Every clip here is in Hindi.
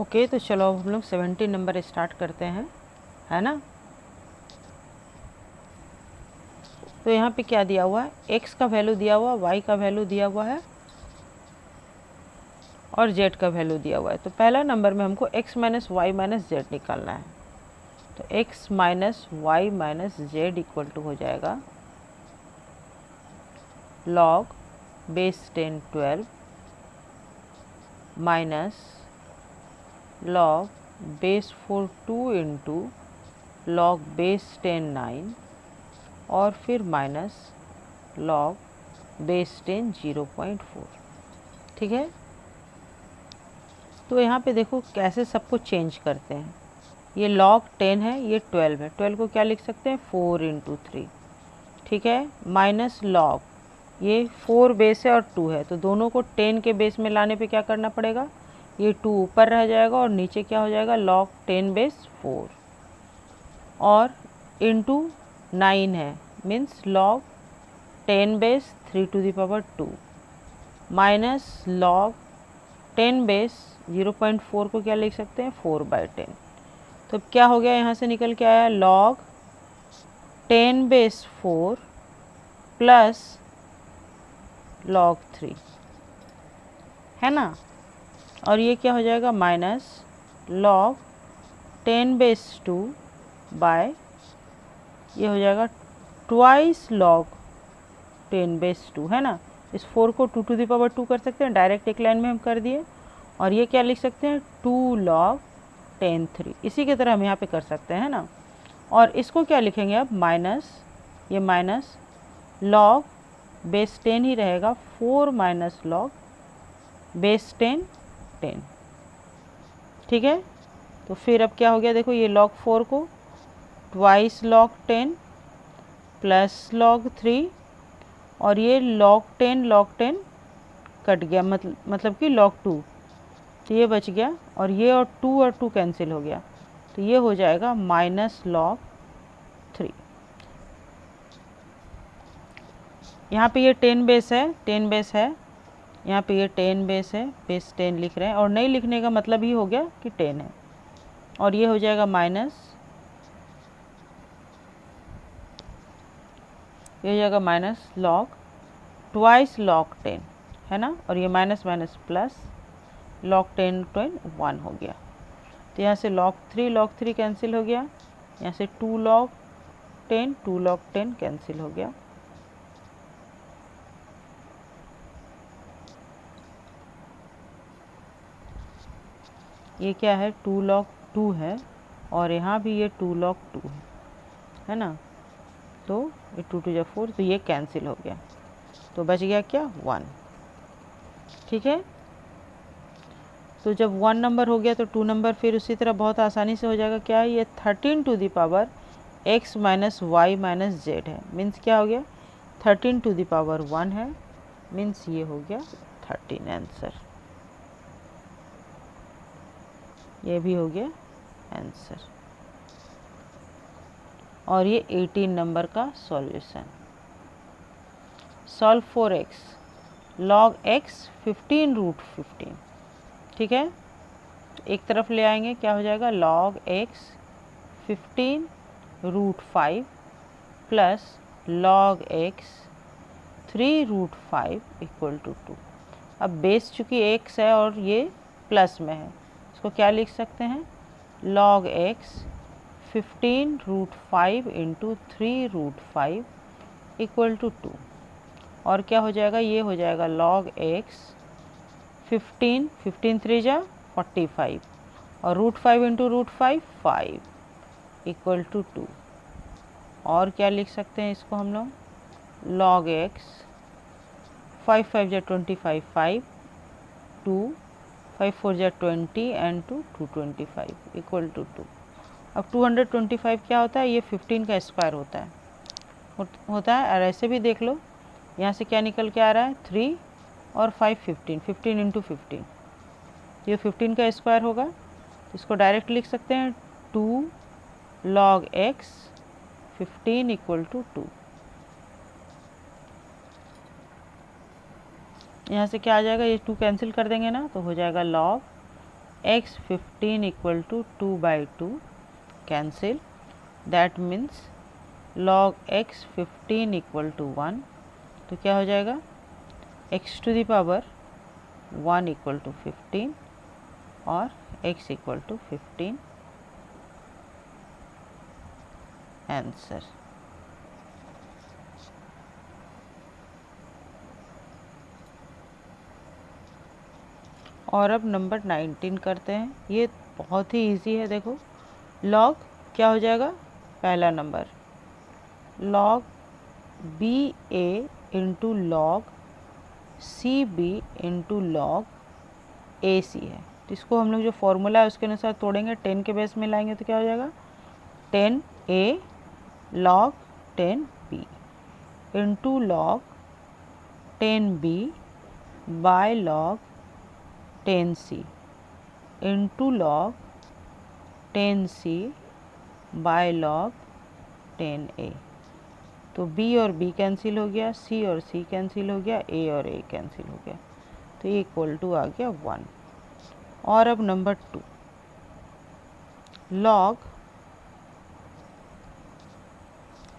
ओके, तो चलो अब हम लोग 17 नंबर स्टार्ट करते हैं, है ना। तो यहाँ पे क्या दिया हुआ है, x का वैल्यू दिया हुआ है, y का वैल्यू दिया हुआ है और z का वैल्यू दिया हुआ है। तो पहला नंबर में हमको x minus Y minus Z निकालना है। तो x minus Y minus Z equal to हो जाएगा log base 10 12 minus log base 4 2 into log base 10 9 और फिर माइनस log बेस 10 0.4। ठीक है, तो यहाँ पे देखो कैसे सबको चेंज करते हैं। ये log 10 है, ये 12 है, 12 को क्या लिख सकते हैं 4 इंटू 3। ठीक है, माइनस log ये 4 बेस है और 2 है, तो दोनों को 10 के बेस में लाने पे क्या करना पड़ेगा, ये 2 ऊपर रह जाएगा और नीचे क्या हो जाएगा log 10 बेस 4 और इंटू 9 है, means log 10 base 3 to the power 2 minus log 10 base 0.4 को क्या लिख सकते हैं 4/10। तो क्या हो गया, यहाँ से निकल के आया log 10 बेस 4 प्लस log 3, है ना। और ये क्या हो जाएगा माइनस log 10 बेस 2 बाय ये हो जाएगा ट्वाइस log 10 बेस 2, है ना। इस 4 को 2 टू द पावर 2 कर सकते हैं, डायरेक्ट एक लाइन में हम कर दिए। और ये क्या लिख सकते हैं 2 log 10 3, इसी की तरह हम यहाँ पे कर सकते हैं ना। और इसको क्या लिखेंगे अब माइनस, ये माइनस log बेस 10 ही रहेगा 4 माइनस log बेस 10 10। ठीक है, तो फिर अब क्या हो गया देखो, ये log 4 को ट्वाइस log 10 प्लस log 3 और ये log 10 कट गया, मतलब कि log 2, तो ये बच गया और ये और 2 कैंसिल हो गया, तो ये हो जाएगा माइनस log 3। यहाँ पे ये 10 बेस है, 10 बेस है, यहाँ पे ये 10 बेस है, बेस 10 लिख रहे हैं और नहीं लिखने का मतलब ही हो गया कि 10 है। और ये हो जाएगा माइनस, ये हो जाएगा माइनस log ट्वाइस log 10, है ना। और ये माइनस माइनस प्लस log 10 1 हो गया। तो यहाँ से log 3 कैंसिल हो गया, यहाँ से 2 log 10 कैंसिल हो गया। ये क्या है 2 log 2 है और यहाँ भी ये 2 log 2 है ना। तो ये 2 2 4, तो ये कैंसिल हो गया, तो बच गया क्या 1। ठीक है, तो जब 1 नंबर हो गया तो 2 नंबर फिर उसी तरह बहुत आसानी से हो जाएगा। क्या है ये 13 to the power x minus Y minus Z है, मीन्स क्या हो गया 13 टू द पावर 1 है, मीन्स ये हो गया 13 आंसर। ये भी हो गया आंसर। और ये 18 नंबर का solution. Solve for x log x 15 root 15। ठीक है, एक तरफ ले आएंगे, क्या हो जाएगा log x 15 root 5 plus log x 3 root 5 equal to 2। अब बेस चूँकि x है और ये प्लस में है, इसको क्या लिख सकते हैं log x 15 root 5 into 3 root 5 equal to 2। और क्या हो जाएगा, ये हो जाएगा log x 15 3 जा 45 और root 5 into root 5 5 equal to 2। और क्या लिख सकते हैं इसको हम लोग log x 5 5 जा 25 5 2 5 4 जा 20 एंड 2 225 इक्वल टू 2। अब 225 क्या होता है, ये 15 का स्क्वायर होता है और ऐसे भी देख लो, यहाँ से क्या निकल के आ रहा है 3 और 5 15 इंटू 15, ये 15 का स्क्वायर होगा। तो इसको डायरेक्ट लिख सकते हैं 2 log x 15 इक्वल टू 2। यहाँ से क्या आ जाएगा, ये 2 कैंसिल कर देंगे ना, तो हो जाएगा log x 15 equal to 2/2 cancel, that means log x 15 equal to 1, तो क्या हो जाएगा x to the power 1 equal to 15 और x इक्वल टू 15 आंसर। और अब नंबर 19 करते हैं। ये बहुत ही इजी है। देखो log क्या हो जाएगा, पहला number log B A into log C B into log A C है, तो इसको हम लोग जो फॉर्मूला है उसके अनुसार तोड़ेंगे, 10 के बेस में लाएंगे तो क्या हो जाएगा 10 A log 10 B into log 10 B by log 10 C into log 10 C by log 10 A. तो b और b कैंसिल हो गया, c और c कैंसिल हो गया, a और a कैंसिल हो गया, तो ये इक्वल टू आ गया 1। और अब नंबर 2 log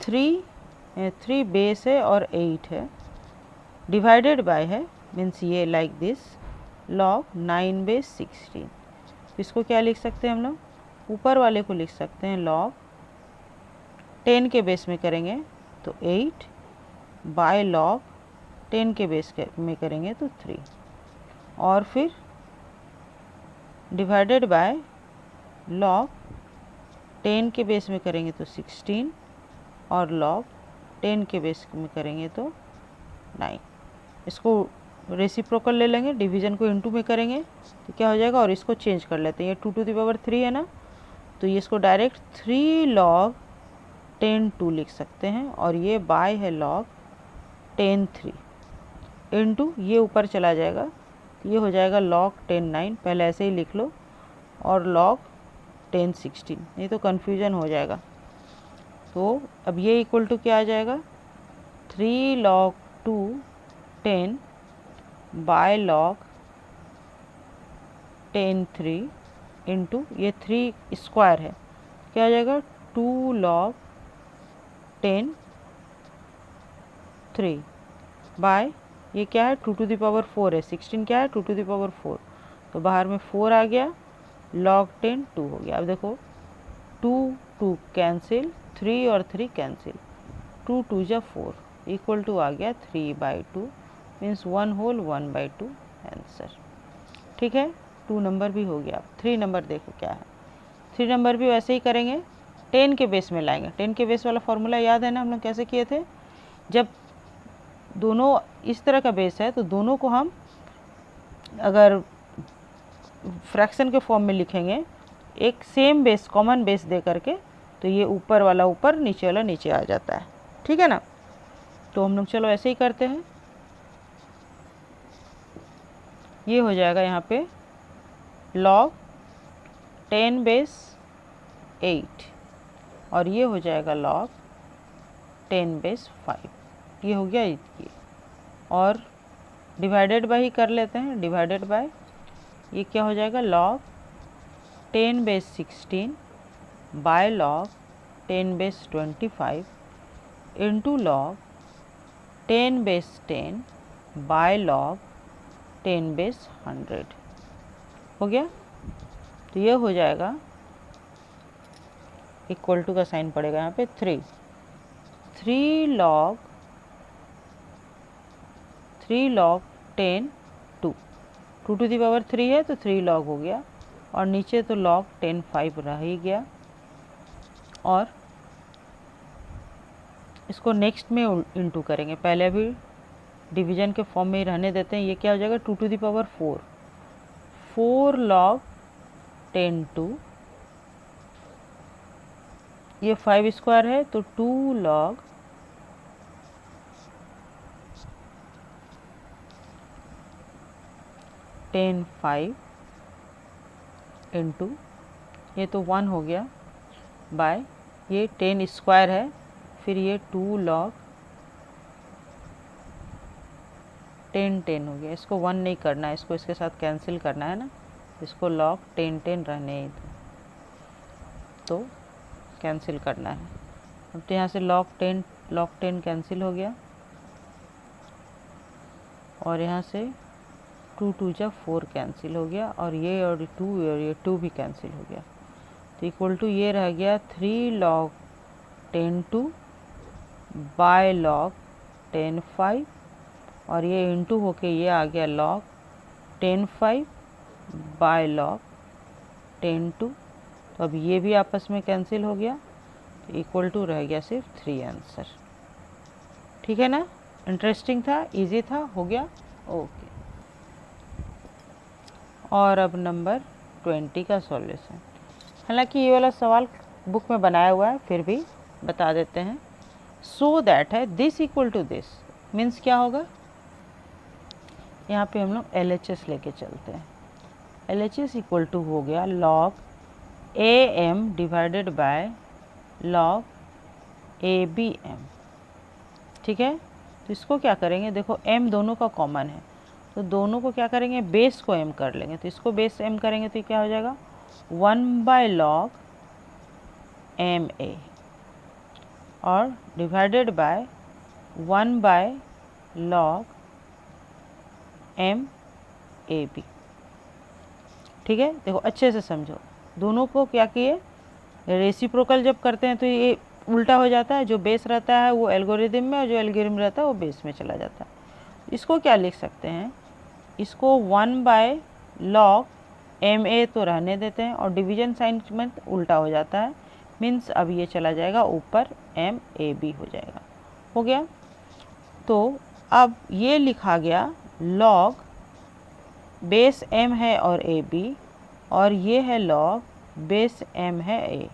3 बेस है और 8 है, डिवाइडेड बाय है, मीन्स ये लाइक दिस log 9 बेस 16। इसको क्या लिख सकते हैं हम लोग, ऊपर वाले को लिख सकते हैं log 10 के बेस में करेंगे तो 8 बाय लॉग 10 के बेस में करेंगे तो 3, और फिर डिवाइडेड बाय लॉग 10 के बेस में करेंगे तो 16 और लॉग 10 के बेस में करेंगे तो 9। इसको रेसिप्रोकल ले लेंगे, डिवीज़न को इनटू में करेंगे तो क्या हो जाएगा, और इसको चेंज कर लेते हैं, ये 2 टू द पावर 3 है ना, तो ये इसको डायरेक्ट 3 log 10 2 लिख सकते हैं, और ये बाय है log 10 3 इंटू ये ऊपर चला जाएगा, तो ये हो जाएगा log 10 9, पहले ऐसे ही लिख लो, और log 10 16, नहीं तो कन्फ्यूजन हो जाएगा। तो अब ये इक्वल टू क्या आ जाएगा 3 log 2 10 बाय log 10 3 इंटू ये 3 स्क्वायर है, क्या आ जाएगा 2 log 10 3 बाय ये क्या है 2 टू द पावर 4 है, 16 क्या है 2 टू द पावर 4, तो बाहर में 4 आ गया, log 10 2 हो गया। अब देखो 2 2 कैंसिल, 3 और 3 कैंसिल, 2 2 जा 4 इक्वल टू आ गया 3/2, मीन्स 1 होल 1/2 आंसर। ठीक है, 2 नंबर भी हो गया। 3 नंबर देखो क्या है, 3 नंबर भी वैसे ही करेंगे, 10 के बेस में लाएंगे। 10 के बेस वाला फॉर्मूला याद है ना, हम लोग कैसे किए थे, जब दोनों इस तरह का बेस है तो दोनों को हम अगर फ्रैक्शन के फॉर्म में लिखेंगे, एक सेम बेस कॉमन बेस दे करके, तो ये ऊपर वाला ऊपर नीचे वाला नीचे आ जाता है। ठीक है ना, तो हम लोग चलो ऐसे ही करते हैं। ये हो जाएगा यहाँ पे log 10 बेस 8 और ये हो जाएगा log 10 बेस 5, ये हो गया ये, और डिवाइडेड बाय ही कर लेते हैं, डिवाइडेड बाय ये क्या हो जाएगा log 10 base 16 by log 10 base 25 into log 10 base 10 by log 10 base 100 हो गया। तो ये हो जाएगा इक्वल टू का साइन पड़ेगा यहाँ पे 3 log 10 2 टू द पावर 3 है तो 3 log हो गया, और नीचे तो log 10 5 रह ही गया, और इसको नेक्स्ट में इंटू करेंगे, पहले अभी डिवीजन के फॉर्म में ही रहने देते हैं। ये क्या हो जाएगा 2 टू द पावर 4 log 10 2, ये 5 स्क्वायर है तो 2 log 10 5 इंटू ये तो 1 हो गया बाय ये 10 स्क्वायर है, फिर ये 2 log 10 10 हो गया। इसको 1 नहीं करना है, इसको इसके साथ कैंसिल करना है ना, इसको log 10 10 रहने दो, तो कैंसिल करना है। अब तो यहाँ से log 10 कैंसिल हो गया और यहाँ से 2 2 जा 4 कैंसिल हो गया और ये 2 भी कैंसिल हो गया, तो इक्वल टू ये रह गया 3 log 10 2 बाय log 10 5 और ये इंटू होके ये आ गया log 10 5 बाय log 10 2। तो अब ये भी आपस में कैंसिल हो गया, तो इक्वल टू रह गया सिर्फ 3 आंसर। ठीक है ना, इंटरेस्टिंग था, इजी था, हो गया, ओके। और अब नंबर 20 का सॉल्यूशन। हालांकि ये वाला सवाल बुक में बनाया हुआ है, फिर भी बता देते हैं। सो दैट है this equal to this means क्या होगा, यहाँ पे हम लोग LHS लेके चलते हैं। LHS इक्वल टू हो गया log AM divided by log ABM। ठीक है, तो इसको क्या करेंगे, देखो m दोनों का कॉमन है, तो दोनों को क्या करेंगे, बेस को m कर लेंगे, तो इसको बेस m करेंगे तो क्या हो जाएगा 1 बाय log MA और divided by 1 by log MAB। ठीक है, देखो अच्छे से समझो, दोनों को क्या किए, रेसिप्रोकल जब करते हैं तो ये उल्टा हो जाता है, जो बेस रहता है वो एल्गोरिदम में और जो एल्गोरिदम रहता है वो बेस में चला जाता है। इसको क्या लिख सकते हैं, इसको 1 बाय log MA तो रहने देते हैं और डिवीजन साइन में उल्टा हो जाता है, मीन्स अब ये चला जाएगा ऊपर MAB हो जाएगा, हो गया। तो अब ये लिखा गया log बेस m है और AB और ये है log बेस m है A।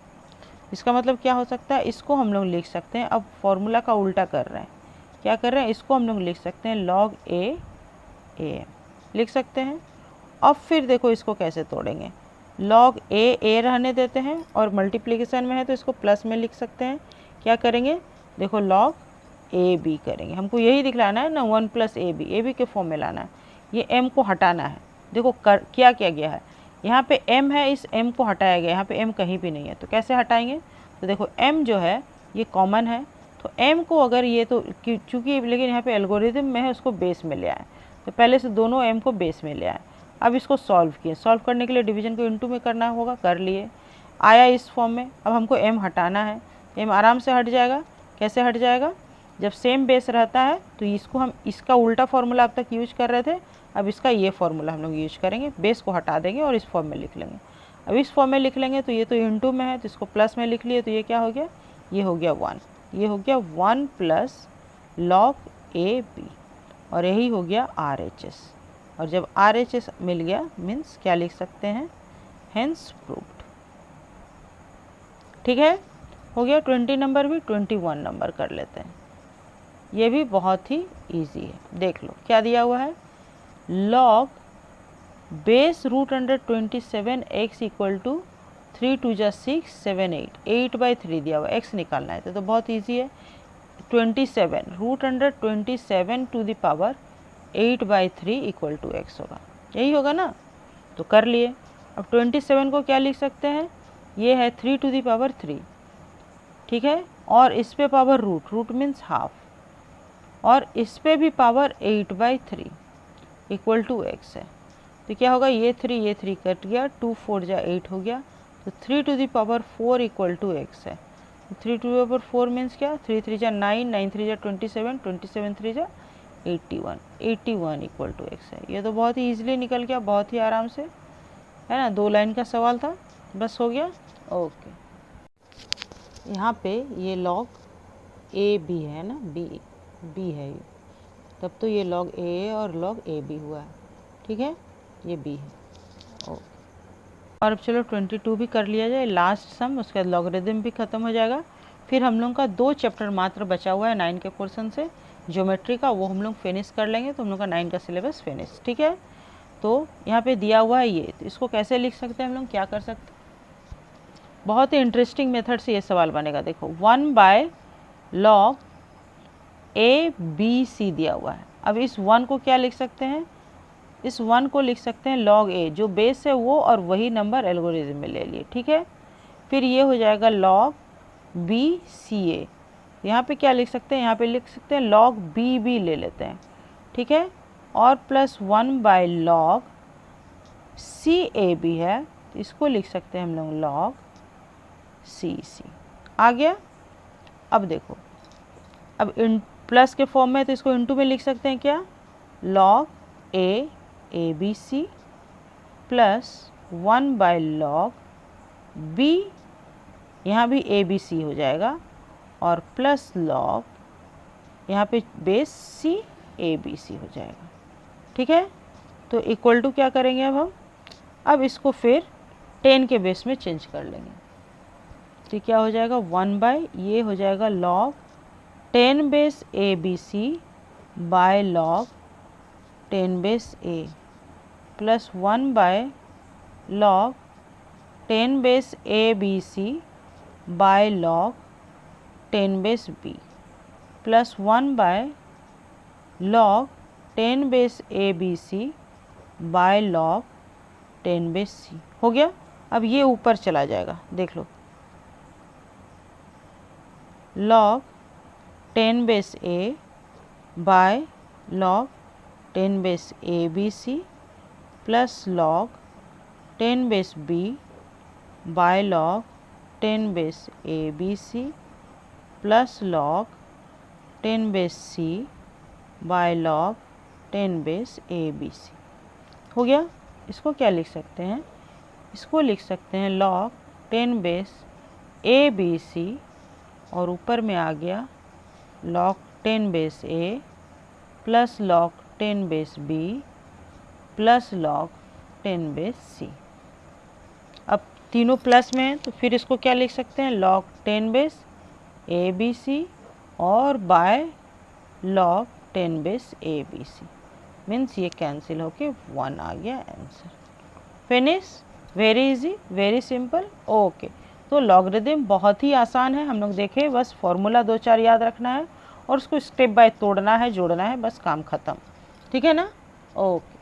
इसका मतलब क्या हो सकता है, इसको हम लोग लिख सकते हैं, अब फॉर्मूला का उल्टा कर रहे हैं, क्या कर रहे हैं, इसको हम लोग लिख सकते हैं log A AM लिख सकते हैं। अब फिर देखो इसको कैसे तोड़ेंगे, log A रहने देते हैं और मल्टीप्लिकेशन में है तो इसको प्लस में लिख सकते हैं। क्या करेंगे, देखो log AB करेंगे, हमको यही दिखलाना है ना, 1 + AB के फॉर्म में लाना है, ये m को हटाना है। देखो क्या गया है, यहाँ पे m है, इस m को हटाया गया, यहाँ पे m कहीं भी नहीं है, तो कैसे हटाएंगे, तो देखो m जो है ये कॉमन है, तो m को अगर ये तो चूँकि लेकिन यहाँ पे एल्गोरिदम में है उसको बेस में ले आए, तो पहले से दोनों m को बेस में ले आए। अब इसको सॉल्व किए, सॉल्व करने के लिए डिवीजन को इनटू में करना होगा, कर लिए, आया इस फॉर्म में। अब हमको m हटाना है, m आराम से हट जाएगा, कैसे हट जाएगा, जब सेम बेस रहता है तो इसको हम इसका उल्टा फार्मूला अब तक यूज कर रहे थे, अब इसका ये फार्मूला हम लोग यूज करेंगे, बेस को हटा देंगे और इस फॉर्म में लिख लेंगे। अब इस फॉर्म में लिख लेंगे तो ये तो इनटू में है तो इसको प्लस में लिख लिए, तो ये क्या हो गया, ये हो गया 1, ये हो गया 1 + log AB और यही हो गया RHS। और जब RHS मिल गया मीन्स क्या लिख सकते हैं, हेंस प्रूव्ड। ठीक है, हो गया 20 नंबर भी। 21 नंबर कर लेते हैं, ये भी बहुत ही इजी है। देख लो क्या दिया हुआ है, log base √27 x equal to 3 2 जा 6 7 8/3 दिया हुआ, x निकालना है तो बहुत इजी है। 27 √27 to the power 8/3 equal to x होगा, यही होगा ना, तो कर लिए। अब 27 को क्या लिख सकते हैं, ये है 3 टू द पावर 3, ठीक है, और इस पे पावर रूट मीन्स हाफ, और इस पे भी पावर 8/3 इक्वल टू x है, तो क्या होगा, ये 3 कट गया, 2 4 जा 8 हो गया, तो 3 to the power 4 equal to x है। 3 टू द पावर 4 मीन्स क्या, 3 3 जा 9, 9 3 जा 27, 27 3 जा 81, 81 इक्वल टू x है। ये तो बहुत ही ईजिली निकल गया, बहुत ही आराम से, है ना, 2 लाइन का सवाल था, बस हो गया, ओके। यहाँ पे ये log AB है ना, B है ये, तब तो ये log A और log AB हुआ है, ठीक है, ये B है, ओके। और अब चलो 22 भी कर लिया जाए, लास्ट सम, उसके बाद लॉगरिदम भी ख़त्म हो जाएगा। फिर हम लोग का 2 चैप्टर मात्र बचा हुआ है 9 के पोर्शन से, ज्योमेट्री का, वो हम लोग फिनिश कर लेंगे, तो हम लोग का 9 का सिलेबस फिनिश, ठीक है। तो यहाँ पे दिया हुआ है ये, तो इसको कैसे लिख सकते हैं हम लोग, क्या कर सकते हैं, बहुत ही इंटरेस्टिंग मेथड से ये सवाल बनेगा। देखो 1/log ABC दिया हुआ है, अब इस 1 को क्या लिख सकते हैं, इस 1 को लिख सकते हैं log a, जो बेस है वो और वही नंबर एल्गोरिज्म में ले लिए, ठीक है। फिर ये हो जाएगा log b c a, यहाँ पे क्या लिख सकते हैं, यहाँ पे लिख सकते हैं log b b ले लेते हैं, ठीक है। और plus 1 by log c a b है, तो इसको लिख सकते हैं हम लोग log c c। आ गया। अब देखो, अब इन प्लस के फॉर्म में, तो इसको इनटू में लिख सकते हैं क्या, log a b c plus 1 by log b, यहाँ भी a b c हो जाएगा, और प्लस log यहाँ पे base c a b c हो जाएगा, ठीक है। तो इक्वल टू क्या करेंगे अब इसको फिर 10 के बेस में चेंज कर लेंगे, तो क्या हो जाएगा 1 बाय, ये हो जाएगा log 10 base A B c by log 10 base a plus 1 by log 10 base A B c by log 10 base b plus 1 by log 10 base A B c by log 10 base c हो गया। अब ये ऊपर चला जाएगा, देख लो, log 10 base a by log 10 base A B c plus log 10 base b by log 10 base A B c plus log 10 base c by log 10 base A B c हो गया। इसको क्या लिख सकते हैं, इसको लिख सकते हैं log 10 base A B C, और ऊपर में आ गया log 10 base a plus log 10 base b plus log 10 base c। अब तीनों प्लस में हैं, तो फिर इसको क्या लिख सकते हैं, log 10 base A B C और by log 10 base A B C, means ये कैंसिल होके 1 आ गया answer. Finish, very easy, very simple. Okay, तो लॉगरिदम बहुत ही आसान है, हम लोग देखें, बस फॉर्मूला 2-4 याद रखना है और उसको स्टेप बाय तोड़ना है, जोड़ना है, बस काम ख़त्म, ठीक है ना। ओके।